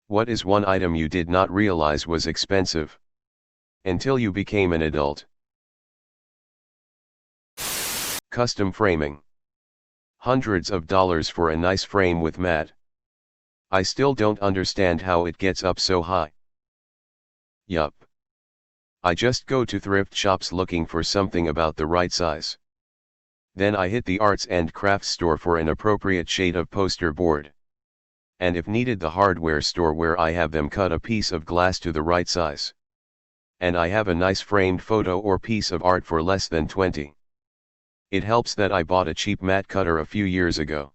What is one item you did not realize was expensive until you became an adult? Custom framing. Hundreds of dollars for a nice frame with mat. I still don't understand how it gets up so high. Yup. I just go to thrift shops looking for something about the right size. Then I hit the arts and crafts store for an appropriate shade of poster board. And if needed, the hardware store where I have them cut a piece of glass to the right size. And I have a nice framed photo or piece of art for less than 20. It helps that I bought a cheap mat cutter a few years ago.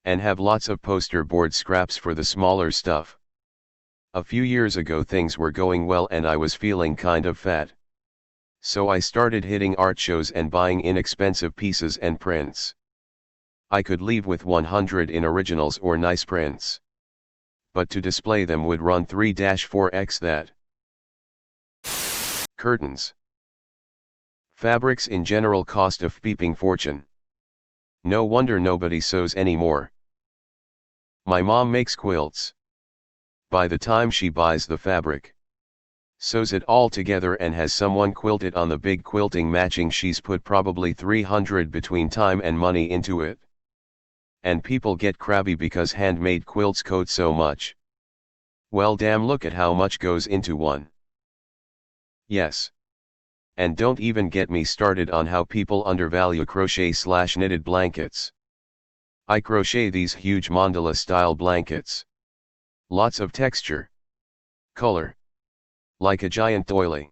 And have lots of poster board scraps for the smaller stuff. A few years ago things were going well and I was feeling kind of fat. So I started hitting art shows and buying inexpensive pieces and prints. I could leave with 100 in originals or nice prints. But to display them would run 3-4x that. Curtains. Fabrics in general cost a peeping fortune. No wonder nobody sews anymore. My mom makes quilts. By the time she buys the fabric, sews it all together and has someone quilt it on the big quilting matching, she's put probably 300 between time and money into it. And people get crabby because handmade quilts cost so much. Well damn, look at how much goes into one. Yes. And don't even get me started on how people undervalue crochet/knitted blankets. I crochet these huge mandala style blankets. Lots of texture. Color. Like a giant doily.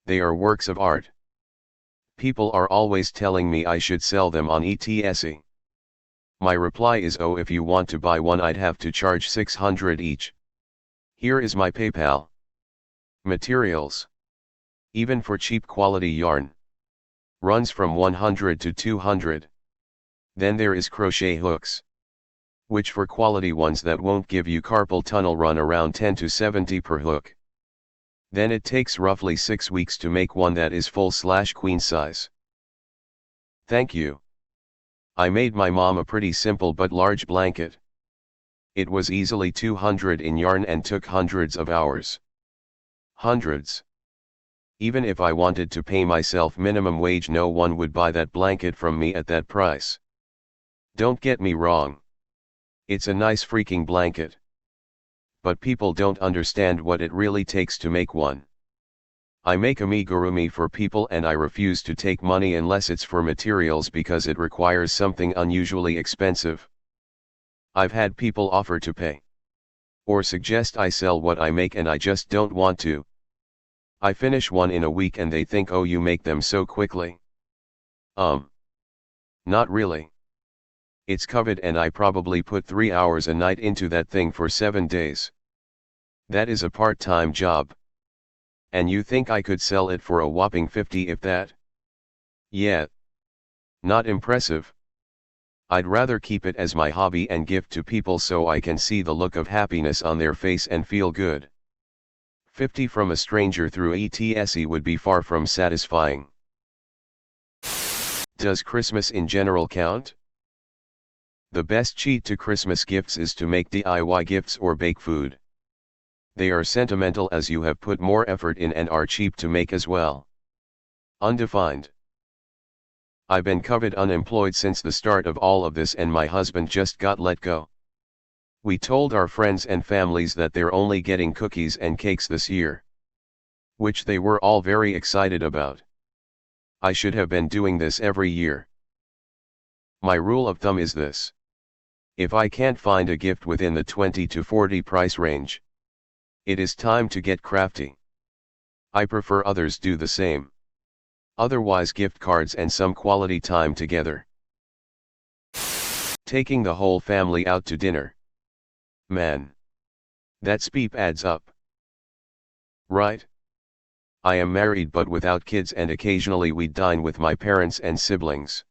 They are works of art. People are always telling me I should sell them on Etsy. My reply is, oh, if you want to buy one I'd have to charge $600 each. Here is my PayPal. Materials. Even for cheap quality yarn. Runs from $100 to $200. Then there is crochet hooks. Which for quality ones that won't give you carpal tunnel run around 10 to 70 per hook. Then it takes roughly 6 weeks to make one that is full/queen size. Thank you. I made my mom a pretty simple but large blanket. It was easily 200 in yarn and took hundreds of hours. Hundreds. Even if I wanted to pay myself minimum wage, no one would buy that blanket from me at that price. Don't get me wrong. It's a nice freaking blanket. But people don't understand what it really takes to make one. I make amigurumi for people and I refuse to take money unless it's for materials because it requires something unusually expensive. I've had people offer to pay. Or suggest I sell what I make and I just don't want to. I finish one in a week and they think, oh, you make them so quickly. Not really. It's covered and I probably put 3 hours a night into that thing for 7 days. That is a part-time job. And you think I could sell it for a whopping 50 if that? Yeah. Not impressive. I'd rather keep it as my hobby and gift to people so I can see the look of happiness on their face and feel good. 50 from a stranger through Etsy would be far from satisfying. Does Christmas in general count? The best cheat to Christmas gifts is to make DIY gifts or bake food. They are sentimental as you have put more effort in and are cheap to make as well. Undefined. I've been covered unemployed since the start of all of this and my husband just got let go. We told our friends and families that they're only getting cookies and cakes this year. Which they were all very excited about. I should have been doing this every year. My rule of thumb is this. If I can't find a gift within the 20 to 40 price range, it is time to get crafty. I prefer others do the same. Otherwise, gift cards and some quality time together. Taking the whole family out to dinner. Man. That speep adds up. Right? I am married but without kids and occasionally we dine with my parents and siblings.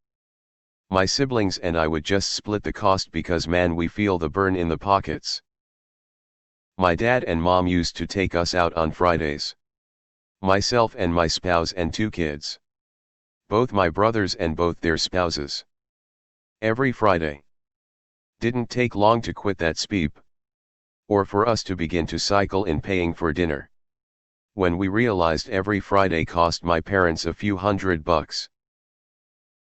My siblings and I would just split the cost because man, we feel the burn in the pockets. My dad and mom used to take us out on Fridays. Myself and my spouse and 2 kids. Both my brothers and both their spouses. Every Friday. Didn't take long to quit that speep. Or for us to begin to cycle in paying for dinner. When we realized every Friday cost my parents a few $100.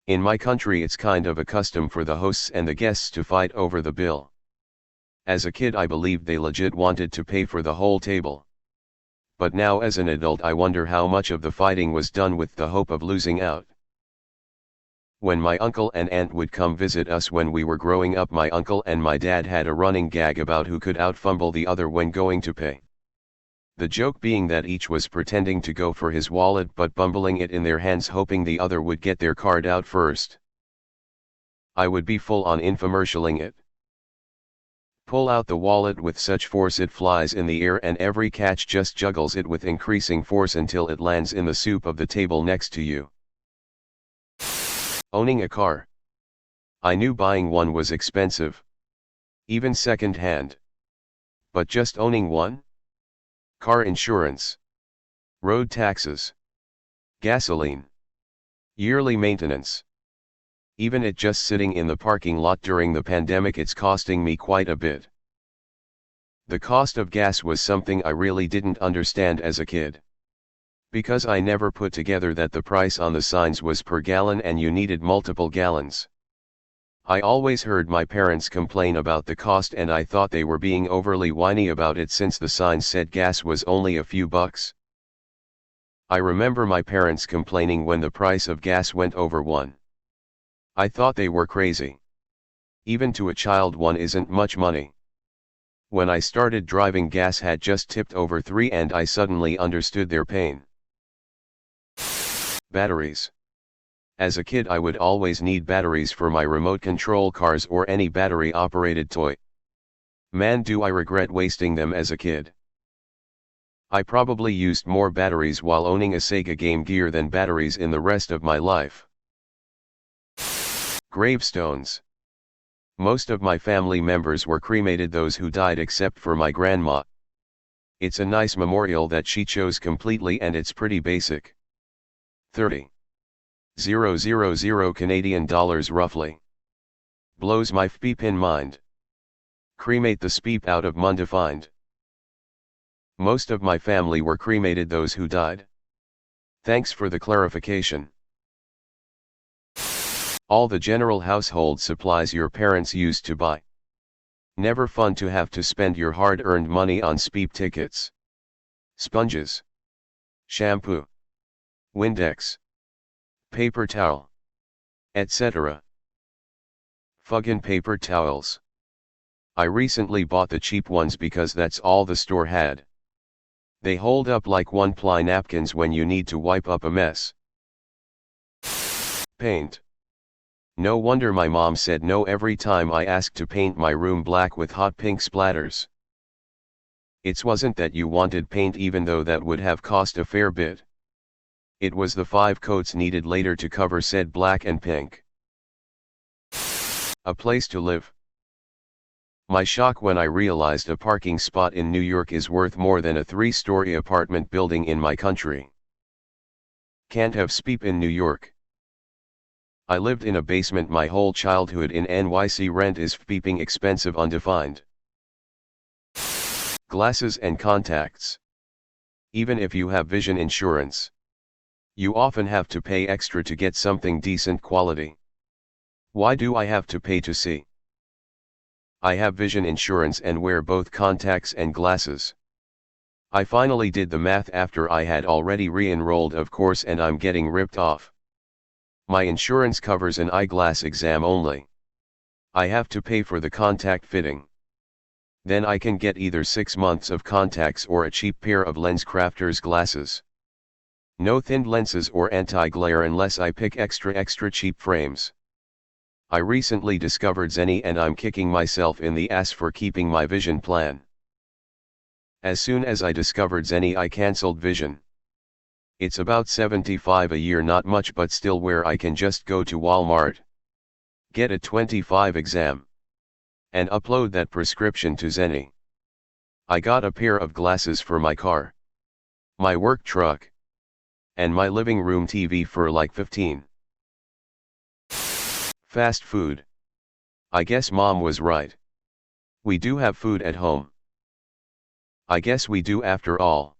In my country it's kind of a custom for the hosts and the guests to fight over the bill. As a kid I believed they legit wanted to pay for the whole table. But now as an adult I wonder how much of the fighting was done with the hope of losing out. When my uncle and aunt would come visit us when we were growing up, my uncle and my dad had a running gag about who could outfumble the other when going to pay. The joke being that each was pretending to go for his wallet but bumbling it in their hands, hoping the other would get their card out first. I would be full on infomercialing it. Pull out the wallet with such force it flies in the air, and every catch just juggles it with increasing force until it lands in the soup of the table next to you. Owning a car. I knew buying one was expensive. Even second hand. But just owning one? Car insurance. Road taxes. Gasoline. Yearly maintenance. Even it just sitting in the parking lot during the pandemic, it's costing me quite a bit. The cost of gas was something I really didn't understand as a kid. Because I never put together that the price on the signs was per gallon and you needed multiple gallons. I always heard my parents complain about the cost and I thought they were being overly whiny about it since the sign said gas was only a few bucks. I remember my parents complaining when the price of gas went over $1. I thought they were crazy. Even to a child $1 isn't much money. When I started driving, gas had just tipped over $3 and I suddenly understood their pain. Batteries. As a kid I would always need batteries for my remote control cars or any battery operated toy. Man, do I regret wasting them as a kid. I probably used more batteries while owning a Sega Game Gear than batteries in the rest of my life. Gravestones. Most of my family members were cremated, those who died except for my grandma. It's a nice memorial that she chose completely and it's pretty basic. 30,000 Canadian dollars roughly. Blows my fbeepin mind. Cremate the speep out of mundefined. Most of my family were cremated, those who died. Thanks for the clarification. All the general household supplies your parents used to buy. Never fun to have to spend your hard-earned money on speep tickets. Sponges. Shampoo. Windex. Paper towel. Etc. Fucking paper towels. I recently bought the cheap ones because that's all the store had. They hold up like one-ply napkins when you need to wipe up a mess. Paint. No wonder my mom said no every time I asked to paint my room black with hot pink splatters. It wasn't that you wanted paint, even though that would have cost a fair bit. It was the 5 coats needed later to cover said black and pink. A place to live. My shock when I realized a parking spot in New York is worth more than a 3-story apartment building in my country. Can't have speep in New York. I lived in a basement my whole childhood in NYC. Rent is fbeeping expensive undefined. Glasses and contacts. Even if you have vision insurance, you often have to pay extra to get something decent quality. Why do I have to pay to see? I have vision insurance and wear both contacts and glasses. I finally did the math after I had already re-enrolled, of course, and I'm getting ripped off. My insurance covers an eyeglass exam only. I have to pay for the contact fitting. Then I can get either 6 months of contacts or a cheap pair of LensCrafters glasses. No thinned lenses or anti-glare unless I pick extra cheap frames. I recently discovered Zenni and I'm kicking myself in the ass for keeping my vision plan. As soon as I discovered Zenni I cancelled vision. It's about $75 a year, not much, but still, where I can just go to Walmart, get a 25 exam, and upload that prescription to Zenni. I got a pair of glasses for my car, my work truck, and my living room TV for like 15. Fast food. I guess mom was right. We do have food at home. I guess we do after all.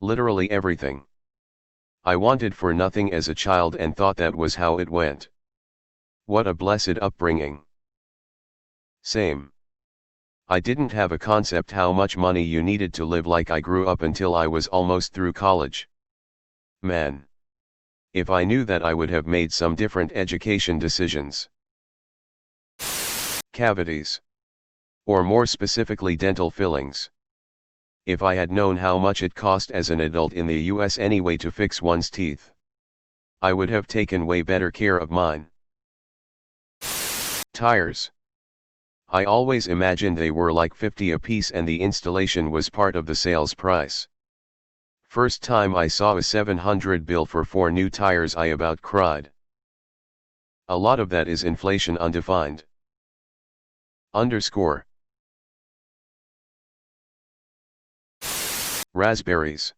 Literally everything. I wanted for nothing as a child and thought that was how it went. What a blessed upbringing. Same. I didn't have a concept how much money you needed to live like I grew up until I was almost through college. Man. If I knew that I would have made some different education decisions. Cavities. Or more specifically dental fillings. If I had known how much it cost as an adult in the US anyway to fix one's teeth, I would have taken way better care of mine. Tires. I always imagined they were like 50 a piece and the installation was part of the sales price. First time I saw a $700 bill for 4 new tires, I about cried. A lot of that is inflation undefined. Underscore. Raspberries.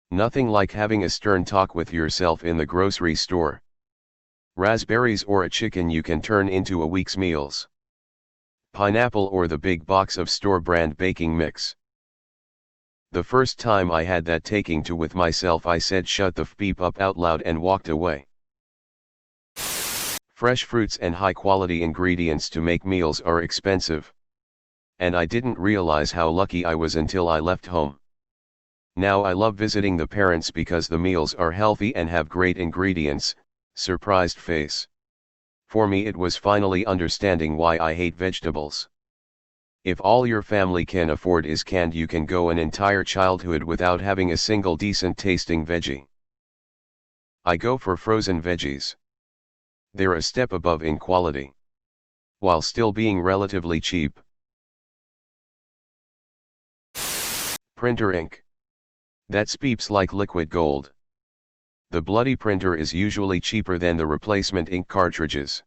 Nothing like having a stern talk with yourself in the grocery store. Raspberries or a chicken you can turn into a week's meals. Pineapple or the big box of store-brand baking mix. The first time I had that taking to with myself, I said shut the f*** up out loud and walked away. Fresh fruits and high-quality ingredients to make meals are expensive. And I didn't realize how lucky I was until I left home. Now I love visiting the parents because the meals are healthy and have great ingredients. Surprised face. For me it was finally understanding why I hate vegetables. If all your family can afford is canned, you can go an entire childhood without having a single decent tasting veggie. I go for frozen veggies. They're a step above in quality, while still being relatively cheap. Printer ink. That's beeps like liquid gold. The bloody printer is usually cheaper than the replacement ink cartridges.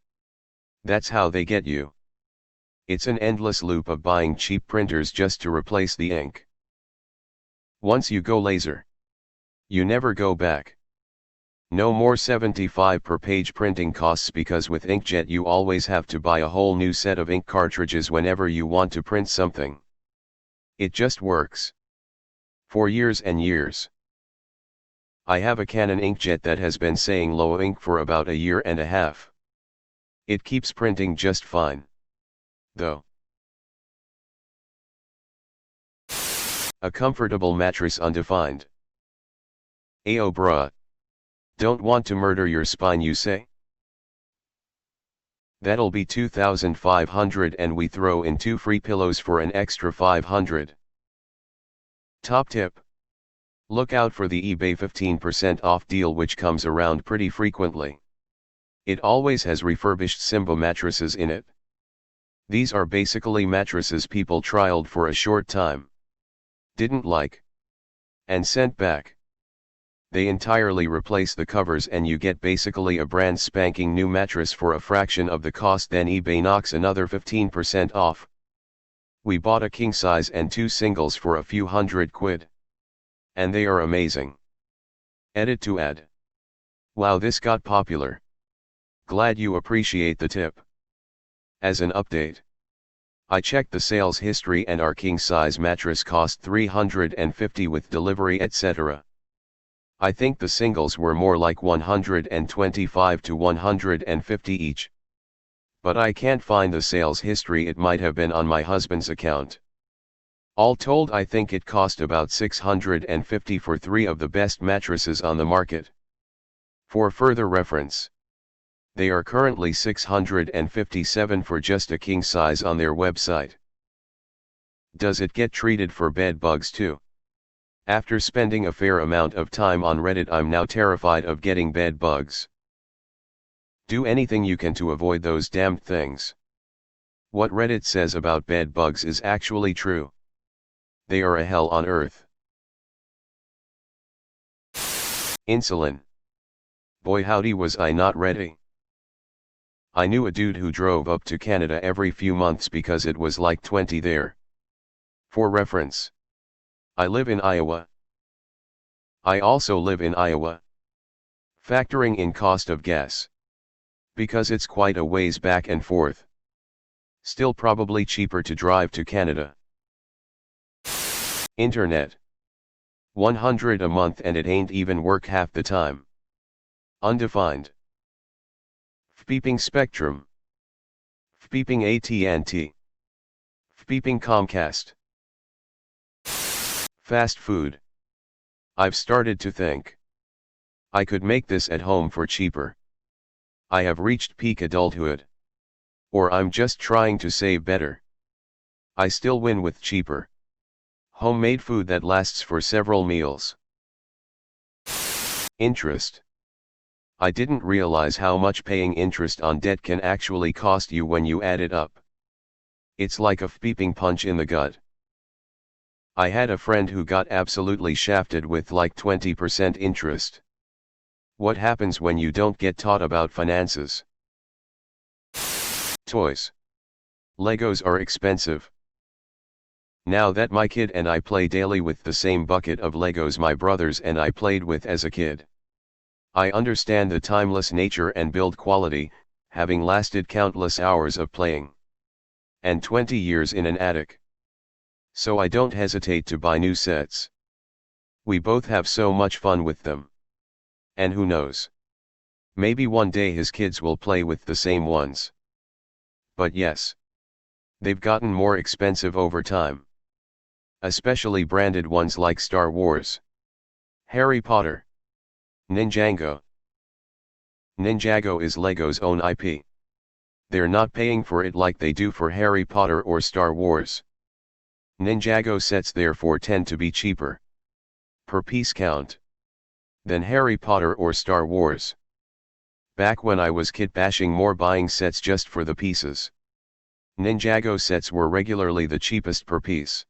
That's how they get you. It's an endless loop of buying cheap printers just to replace the ink. Once you go laser, you never go back. No more 75 per page printing costs, because with inkjet you always have to buy a whole new set of ink cartridges whenever you want to print something. It just works. For years and years. I have a Canon inkjet that has been saying low ink for about a year and a half. It keeps printing just fine, though. A comfortable mattress undefined. Ayo bruh. Don't want to murder your spine, you say? That'll be 2,500 and we throw in 2 free pillows for an extra 500. Top tip. Look out for the eBay 15% off deal, which comes around pretty frequently. It always has refurbished Simba mattresses in it. These are basically mattresses people trialed for a short time, didn't like, and sent back. They entirely replace the covers and you get basically a brand spanking new mattress for a fraction of the cost. Then eBay knocks another 15% off. We bought a king size and 2 singles for a few £100. And they are amazing. Edit to add. Wow, this got popular. Glad you appreciate the tip. As an update, I checked the sales history and our king size mattress cost $350 with delivery etc. I think the singles were more like $125 to $150 each. But I can't find the sales history. It might have been on my husband's account. All told, I think it cost about $650 for 3 of the best mattresses on the market. For further reference, they are currently $657 for just a king size on their website. Does it get treated for bed bugs too? After spending a fair amount of time on Reddit, I'm now terrified of getting bed bugs. Do anything you can to avoid those damned things. What Reddit says about bed bugs is actually true. They are a hell on earth. Insulin. Boy howdy was I not ready. I knew a dude who drove up to Canada every few months because it was like 20 there. For reference, I live in Iowa. I also live in Iowa. Factoring in cost of gas, because it's quite a ways back and forth. Still probably cheaper to drive to Canada. Internet. 100 a month and it ain't even work half the time. Undefined. Beeping Spectrum. Beeping AT&T. Beeping Comcast. Fast food. I've started to think I could make this at home for cheaper. I have reached peak adulthood. Or I'm just trying to save better. I still win with cheaper homemade food that lasts for several meals. Interest. I didn't realize how much paying interest on debt can actually cost you when you add it up. It's like a beeping punch in the gut. I had a friend who got absolutely shafted with like 20% interest. What happens when you don't get taught about finances? Toys. Legos are expensive. Now that my kid and I play daily with the same bucket of Legos my brothers and I played with as a kid, I understand the timeless nature and build quality, having lasted countless hours of playing. And 20 years in an attic. So I don't hesitate to buy new sets. We both have so much fun with them. And who knows? Maybe one day his kids will play with the same ones. But yes, they've gotten more expensive over time. Especially branded ones like Star Wars, Harry Potter, Ninjago. Ninjago is Lego's own IP. They're not paying for it like they do for Harry Potter or Star Wars. Ninjago sets therefore tend to be cheaper per piece count than Harry Potter or Star Wars. Back when I was kid bashing more buying sets just for the pieces, Ninjago sets were regularly the cheapest per piece.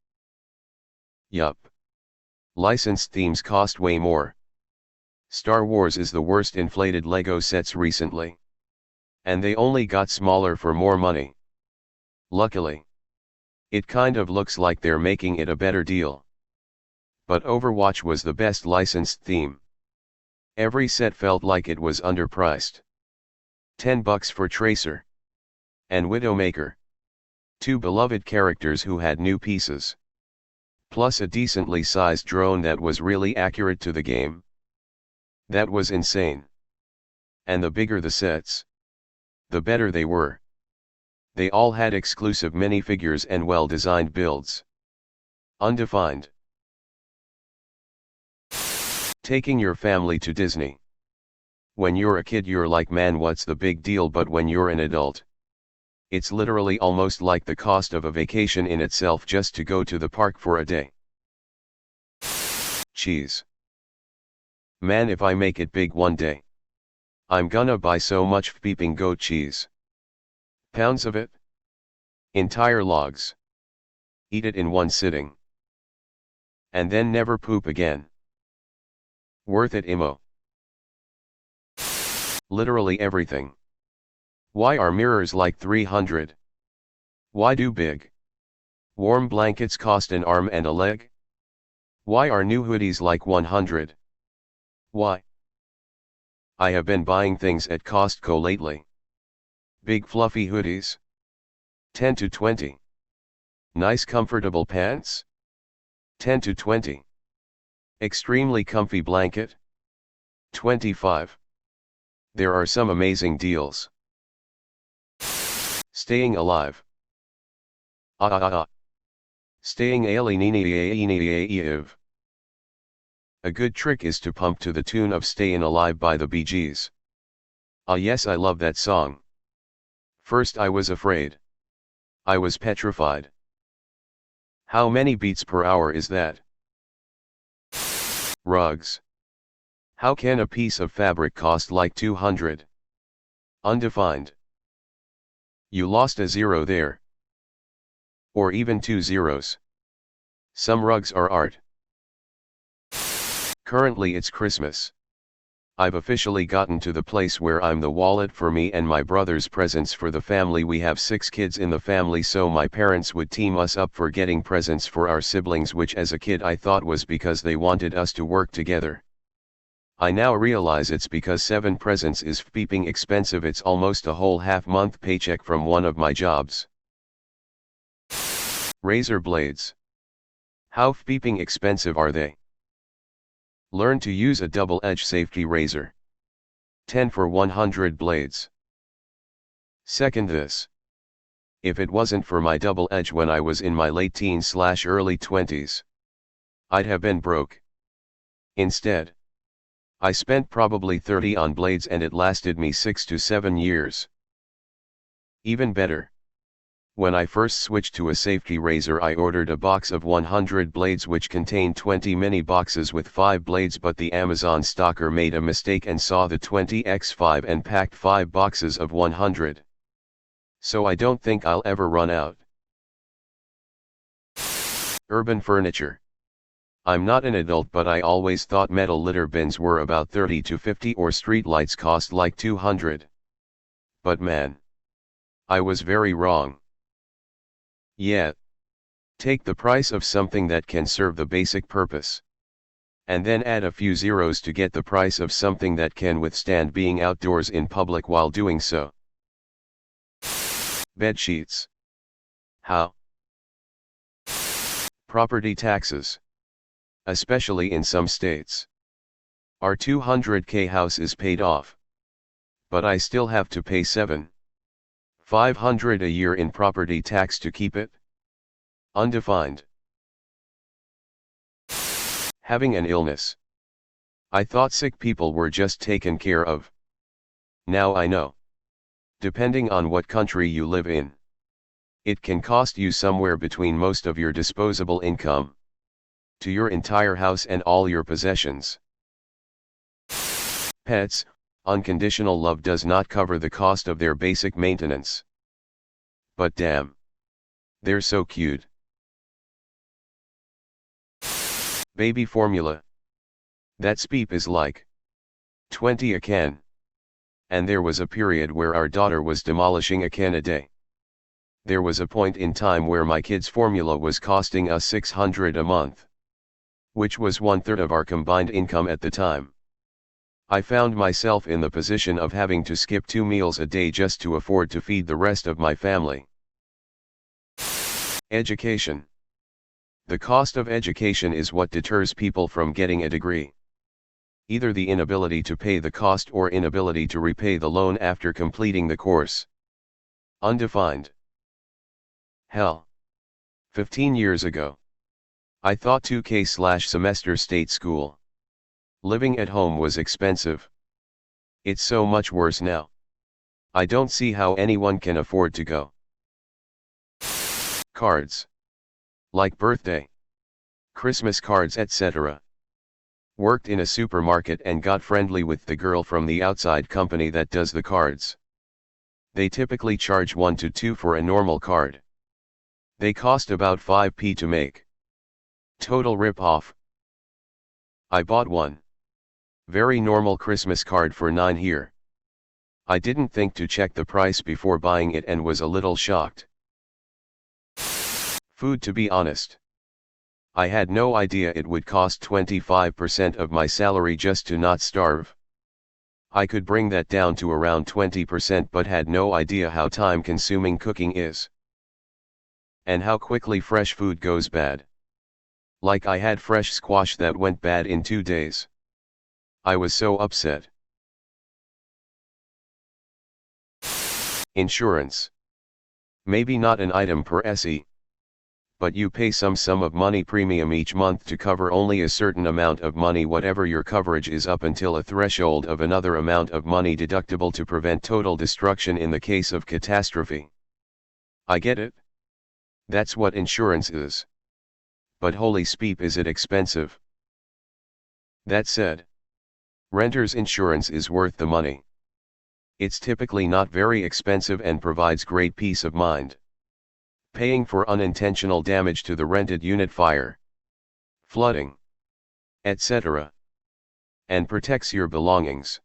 Yup. Licensed themes cost way more. Star Wars is the worst inflated Lego sets recently. And they only got smaller for more money. Luckily. It kind of looks like they're making it a better deal. But Overwatch was the best licensed theme. Every set felt like it was underpriced. $10 for Tracer and Widowmaker. Two beloved characters who had new pieces. Plus a decently sized drone that was really accurate to the game. That was insane. And the bigger the sets, the better they were. They all had exclusive minifigures and well-designed builds. Undefined. Taking your family to Disney. When you're a kid you're like, man, what's the big deal? But when you're an adult, it's literally almost like the cost of a vacation in itself just to go to the park for a day. Cheese. Man, if I make it big one day, I'm gonna buy so much beeping goat cheese. Pounds of it? Entire logs. Eat it in one sitting. And then never poop again. Worth it, Imo. Literally everything. Why are mirrors like 300? Why do big warm blankets cost an arm and a leg? Why are new hoodies like 100? Why? I have been buying things at Costco lately. Big fluffy hoodies. 10 to 20. Nice comfortable pants. 10 to 20. Extremely comfy blanket. 25. There are some amazing deals. Staying alive. Staying alive. A good trick is to pump to the tune of Stayin' Alive by the Bee Gees. Ah yes, I love that song. First I was afraid. I was petrified. How many beats per hour is that? Rugs. How can a piece of fabric cost like 200? Undefined. You lost a zero there. Or even 2 zeros. Some rugs are art. Currently it's Christmas. I've officially gotten to the place where I'm the wallet for me and my brother's presents for the family. We have 6 kids in the family, so my parents would team us up for getting presents for our siblings, which as a kid I thought was because they wanted us to work together. I now realize it's because 7 presents is beeping expensive. It's almost a whole half-month paycheck from one of my jobs. Razor blades. How beeping expensive are they? Learn to use a double-edged safety razor. 10 for 100 blades. Second this. If it wasn't for my double edge when I was in my late teens/early 20s, I'd have been broke. Instead, I spent probably 30 on blades and it lasted me 6 to 7 years. Even better. When I first switched to a safety razor, I ordered a box of 100 blades which contained 20 mini boxes with 5 blades, but the Amazon stocker made a mistake and saw the 20x5 and packed 5 boxes of 100. So I don't think I'll ever run out. Urban furniture. I'm not an adult, but I always thought metal litter bins were about 30 to 50 or street lights cost like 200. But man, I was very wrong. Yeah. Take the price of something that can serve the basic purpose. And then add a few zeros to get the price of something that can withstand being outdoors in public while doing so. Bed sheets. How? Property taxes. Especially in some states. Our 200K house is paid off. But I still have to pay $7,500 a year in property tax to keep it. Undefined. Having an illness. I thought sick people were just taken care of. Now I know. Depending on what country you live in, it can cost you somewhere between most of your disposable income to your entire house and all your possessions. Pets, unconditional love does not cover the cost of their basic maintenance. But damn, they're so cute. Baby formula. That speep is like 20 a can. And there was a period where our daughter was demolishing a can a day. There was a point in time where my kids' formula was costing us $600 a month, which was 1/3 of our combined income at the time. I found myself in the position of having to skip 2 meals a day just to afford to feed the rest of my family. Education. The cost of education is what deters people from getting a degree. Either the inability to pay the cost or inability to repay the loan after completing the course. Undefined. Hell. 15 years ago, I thought 2K/semester state school living at home was expensive. It's so much worse now. I don't see how anyone can afford to go. Cards. Like birthday, Christmas cards, etc. Worked in a supermarket and got friendly with the girl from the outside company that does the cards. They typically charge 1 to 2 for a normal card. They cost about 5p to make. Total rip-off. I bought one very normal Christmas card for 9 here. I didn't think to check the price before buying it and was a little shocked. Food, to be honest. I had no idea it would cost 25% of my salary just to not starve. I could bring that down to around 20%, but had no idea how time-consuming cooking is. And how quickly fresh food goes bad. Like I had fresh squash that went bad in 2 days. I was so upset. Insurance. Maybe not an item per SE. But you pay some sum of money premium each month to cover only a certain amount of money, whatever your coverage is, up until a threshold of another amount of money deductible to prevent total destruction in the case of catastrophe. I get it. That's what insurance is. But holy speep, is it expensive. That said, renter's insurance is worth the money. It's typically not very expensive and provides great peace of mind. Paying for unintentional damage to the rented unit, fire, flooding, etc. And protects your belongings.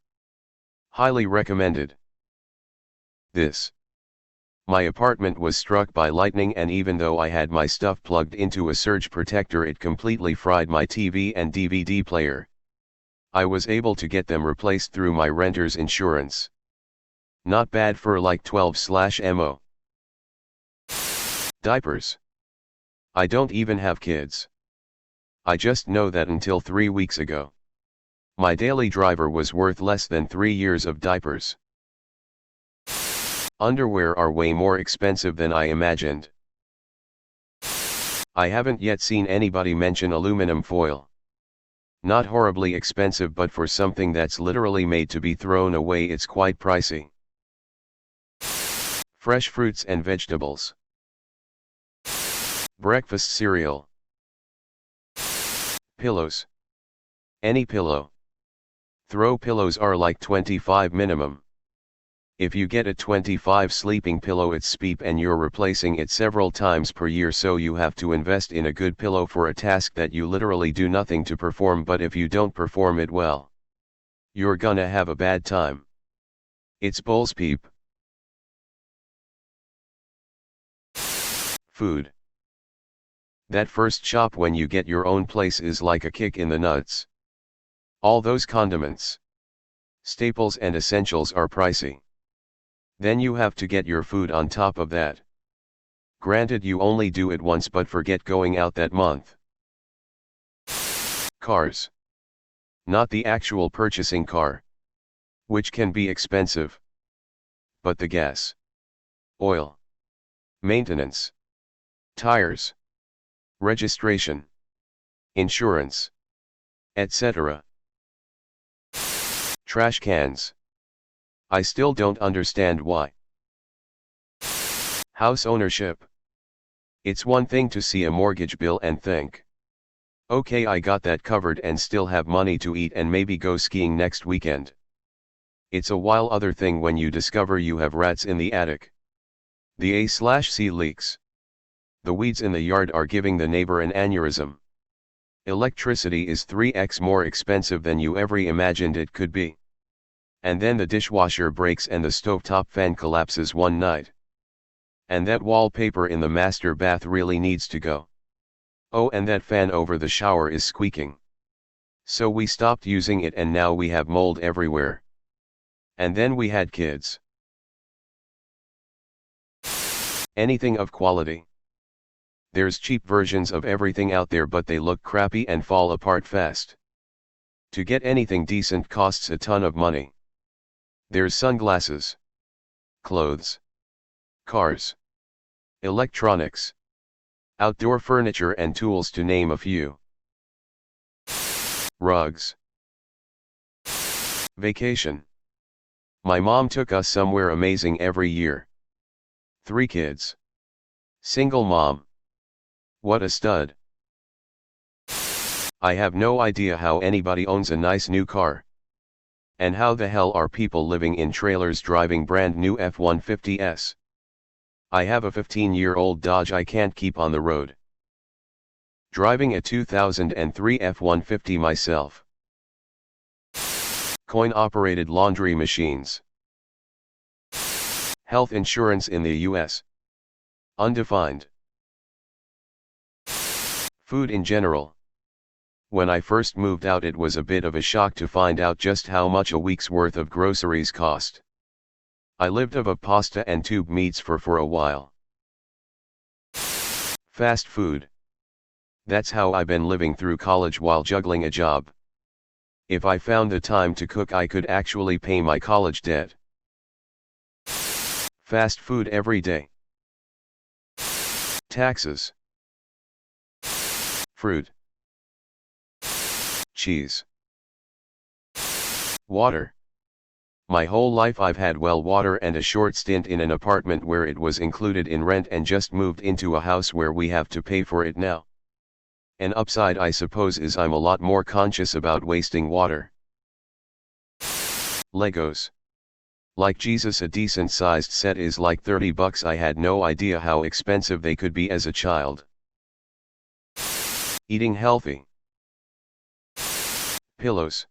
Highly recommended. My apartment was struck by lightning, and even though I had my stuff plugged into a surge protector, it completely fried my TV and DVD player. I was able to get them replaced through my renter's insurance. Not bad for like 12/mo. Diapers. I don't even have kids. I just know that until 3 weeks ago, my daily driver was worth less than 3 years of diapers. Underwear are way more expensive than I imagined. I haven't yet seen anybody mention aluminum foil. Not horribly expensive, but for something that's literally made to be thrown away, it's quite pricey. Fresh fruits and vegetables. Breakfast cereal. Pillows. Any pillow. Throw pillows are like 25 minimum. If you get a 25 sleeping pillow, it's steep and you're replacing it several times per year, so you have to invest in a good pillow for a task that you literally do nothing to perform, but if you don't perform it well, you're gonna have a bad time. It's bull's peep. Food. That first shop when you get your own place is like a kick in the nuts. All those condiments, staples and essentials are pricey. Then you have to get your food on top of that. Granted, you only do it once, but forget going out that month. Cars. Not the actual purchasing car, which can be expensive, but the gas, oil, maintenance, tires, registration, insurance, etc. Trash cans. I still don't understand why. House ownership. It's one thing to see a mortgage bill and think, okay, I got that covered, and still have money to eat and maybe go skiing next weekend. It's a while other thing when you discover you have rats in the attic. The A/C leaks. The weeds in the yard are giving the neighbor an aneurysm. Electricity is 3x more expensive than you ever imagined it could be. And then the dishwasher breaks and the stovetop fan collapses one night. And that wallpaper in the master bath really needs to go. Oh, and that fan over the shower is squeaking. So we stopped using it, and now we have mold everywhere. And then we had kids. Anything of quality. There's cheap versions of everything out there, but they look crappy and fall apart fast. To get anything decent costs a ton of money. There's sunglasses, clothes, cars, electronics, outdoor furniture and tools, to name a few. Rugs. Vacation. My mom took us somewhere amazing every year. 3 kids. Single mom. What a stud. I have no idea how anybody owns a nice new car. And how the hell are people living in trailers driving brand new F-150s? I have a 15-year-old Dodge I can't keep on the road. Driving a 2003 F-150 myself. Coin-operated laundry machines. Health insurance in the US. Undefined. Food in general. When I first moved out, it was a bit of a shock to find out just how much a week's worth of groceries cost. I lived off of pasta and tube meats for a while. Fast food. That's how I've been living through college while juggling a job. If I found the time to cook, I could actually pay my college debt. Fast food every day. Taxes. Fruit. Cheese. Water. My whole life I've had well water, and a short stint in an apartment where it was included in rent, and just moved into a house where we have to pay for it now. An upside, I suppose, is I'm a lot more conscious about wasting water. Legos. Like Jesus, a decent sized set is like $30. I had no idea how expensive they could be as a child. Eating healthy. Pillows.